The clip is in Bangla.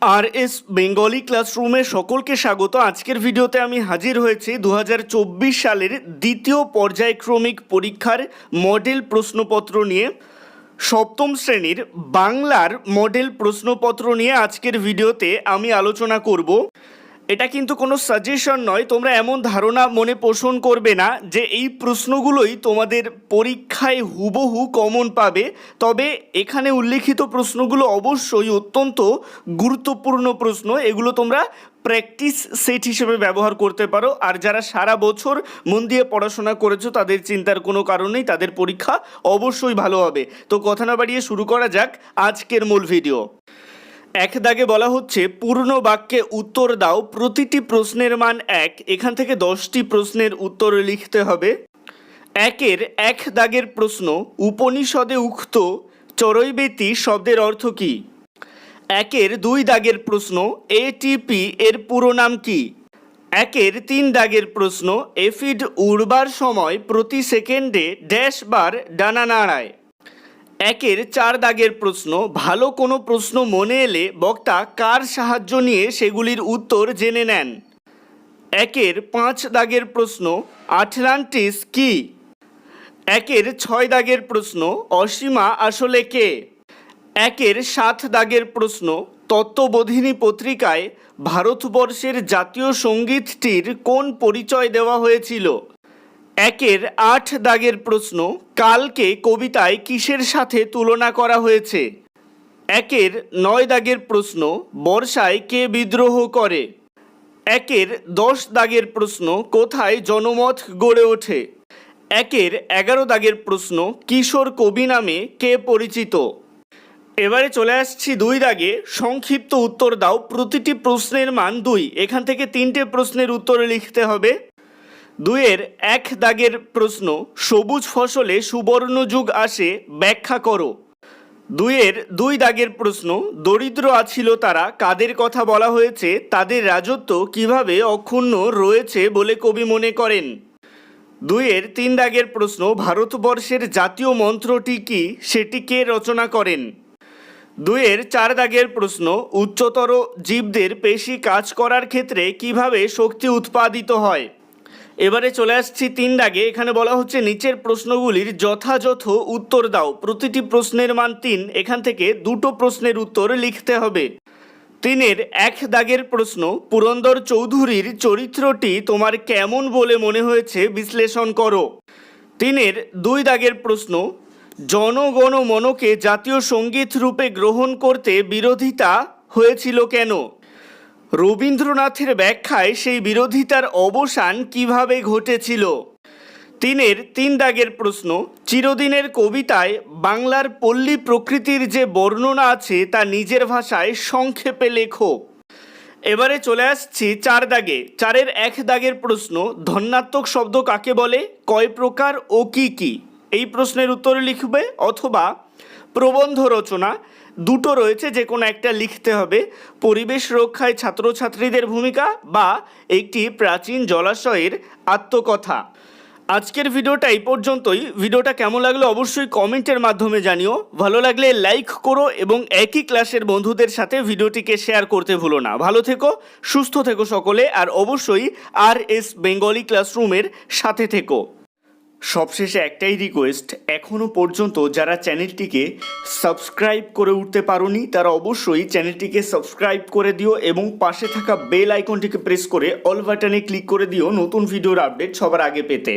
আর এস বেঙ্গলি ক্লাসরুমে সকলকে স্বাগত। আজকের ভিডিওতে আমি হাজির হয়েছি 2024 সালের দ্বিতীয় পর্যায়ক্রমিক পরীক্ষার মডেল প্রশ্নপত্র নিয়ে। সপ্তম শ্রেণীর বাংলার মডেল প্রশ্নপত্র নিয়ে আজকের ভিডিওতে আমি আলোচনা করব। এটা কিন্তু কোনো সাজেশন নয়, তোমরা এমন ধারণা মনে পোষণ করবে না যে এই প্রশ্নগুলোই তোমাদের পরীক্ষায় হুবহু কমন পাবে। তবে এখানে উল্লেখিত প্রশ্নগুলো অবশ্যই অত্যন্ত গুরুত্বপূর্ণ প্রশ্ন, এগুলো তোমরা প্র্যাকটিস সেট হিসেবে ব্যবহার করতে পারো। আর যারা সারা বছর মন দিয়ে পড়াশোনা করেছো তাদের চিন্তার কোনো কারণ নেই, তাদের পরীক্ষা অবশ্যই ভালো হবে। তো কথা না বাড়িয়ে শুরু করা যাক আজকের মূল ভিডিও। এক দাগে বলা হচ্ছে পূর্ণ বাক্যে উত্তর দাও, প্রতিটি প্রশ্নের মান 1। এখান থেকে 10টি প্রশ্নের উত্তর লিখতে হবে। একের এক দাগের প্রশ্ন, উপনিষদে উক্ত চরৈবেতি শব্দের অর্থ কী? একের 2 দাগের প্রশ্ন, এটিপি এর পুরো নাম কী? একের 3 দাগের প্রশ্ন, এফিড উড়বার সময় প্রতি সেকেন্ডে ড্যাশ বার ডানা নাড়ায়। একের 4 দাগের প্রশ্ন, ভালো কোনো প্রশ্ন মনে এলে বক্তা কার সাহায্য নিয়ে সেগুলির উত্তর জেনে নেন। একের 5 দাগের প্রশ্ন, আটলান্টিস কি? একের 6 দাগের প্রশ্ন, অসীমা আসলে কে? একের 7 দাগের প্রশ্ন, তত্ত্ববোধিনী পত্রিকায় ভারতবর্ষের জাতীয় সঙ্গীতটির কোন পরিচয় দেওয়া হয়েছিল? একের 8 দাগের প্রশ্ন, কালকে কবিতায় কিসের সাথে তুলনা করা হয়েছে? একের 9 দাগের প্রশ্ন, বর্ষায় কে বিদ্রোহ করে? একের 10 দাগের প্রশ্ন, কোথায় জনমত গড়ে ওঠে? একের 11 দাগের প্রশ্ন, কিশোর কবি নামে কে পরিচিত? এবারে চলে আসছি 2 দাগে, সংক্ষিপ্ত উত্তর দাও, প্রতিটি প্রশ্নের মান 2। এখান থেকে 3টে প্রশ্নের উত্তর লিখতে হবে। 2-এর 1 দাগের প্রশ্ন, সবুজ ফসলে সুবর্ণ যুগ আসে, ব্যাখ্যা করো। 2-এর 2 দাগের প্রশ্ন, দরিদ্র আছিল তারা, কাদের কথা বলা হয়েছে, তাদের রাজত্ব কিভাবে অক্ষুণ্ণ রয়েছে বলে কবি মনে করেন। 2-এর 3 দাগের প্রশ্ন, ভারতবর্ষের জাতীয় মন্ত্রটি কি, সেটি কে রচনা করেন। 2-এর 4 দাগের প্রশ্ন, উচ্চতর জীবদের পেশি কাজ করার ক্ষেত্রে কিভাবে শক্তি উৎপাদিত হয়। এবারে চলে আসছি 3 দাগে, এখানে বলা হচ্ছে নিচের প্রশ্নগুলির যথাযথ উত্তর দাও, প্রতিটি প্রশ্নের মান 3। এখান থেকে 2টো প্রশ্নের উত্তর লিখতে হবে। 3-এর 1 দাগের প্রশ্ন, পুরন্দর চৌধুরীর চরিত্রটি তোমার কেমন বলে মনে হয়েছে বিশ্লেষণ করো। 3-এর 2 দাগের প্রশ্ন, জনগণ মনকে জাতীয় সঙ্গীত রূপে গ্রহণ করতে বিরোধিতা হয়েছিল কেন? রবীন্দ্রনাথের ব্যাখ্যায় সেই বিরোধিতার অবসান কিভাবে ঘটেছিল। 3-এর 3 দাগের প্রশ্ন, চিরদিনের কবিতায় বাংলার পল্লী প্রকৃতির যে বর্ণনা আছে তা নিজের ভাষায় সংক্ষেপে লেখো। এবারে চলে আসছি 4 দাগে। 4-এর 1 দাগের প্রশ্ন, ধন্যাত্মক শব্দ কাকে বলে, কয় প্রকার ও কি কি? এই প্রশ্নের উত্তর লিখবে, অথবা প্রবন্ধ রচনা, 2টো রয়েছে, যে কোনো একটা লিখতে হবে। পরিবেশ রক্ষায় ছাত্রছাত্রীদের ভূমিকা, বা একটি প্রাচীন জলাশয়ের আত্মকথা। আজকের ভিডিওটা এই পর্যন্তই। ভিডিওটা কেমন লাগলো অবশ্যই কমেন্টের মাধ্যমে জানিও। ভালো লাগলে লাইক করো এবং একই ক্লাসের বন্ধুদের সাথে ভিডিওটিকে শেয়ার করতে ভুলো না। ভালো থেকো, সুস্থ থেকো সকলে, আর অবশ্যই আর এস বেঙ্গলি ক্লাসরুমের সাথে থেকো। সবশেষে একটাই রিকোয়েস্ট, এখনও পর্যন্ত যারা চ্যানেলটিকে সাবস্ক্রাইব করে উঠতে পারোনি তারা অবশ্যই চ্যানেলটিকে সাবস্ক্রাইব করে দিও এবং পাশে থাকা বেল আইকনটিকে প্রেস করে অল বাটনে ক্লিক করে দিও নতুন ভিডিওর আপডেট সবার আগে পেতে।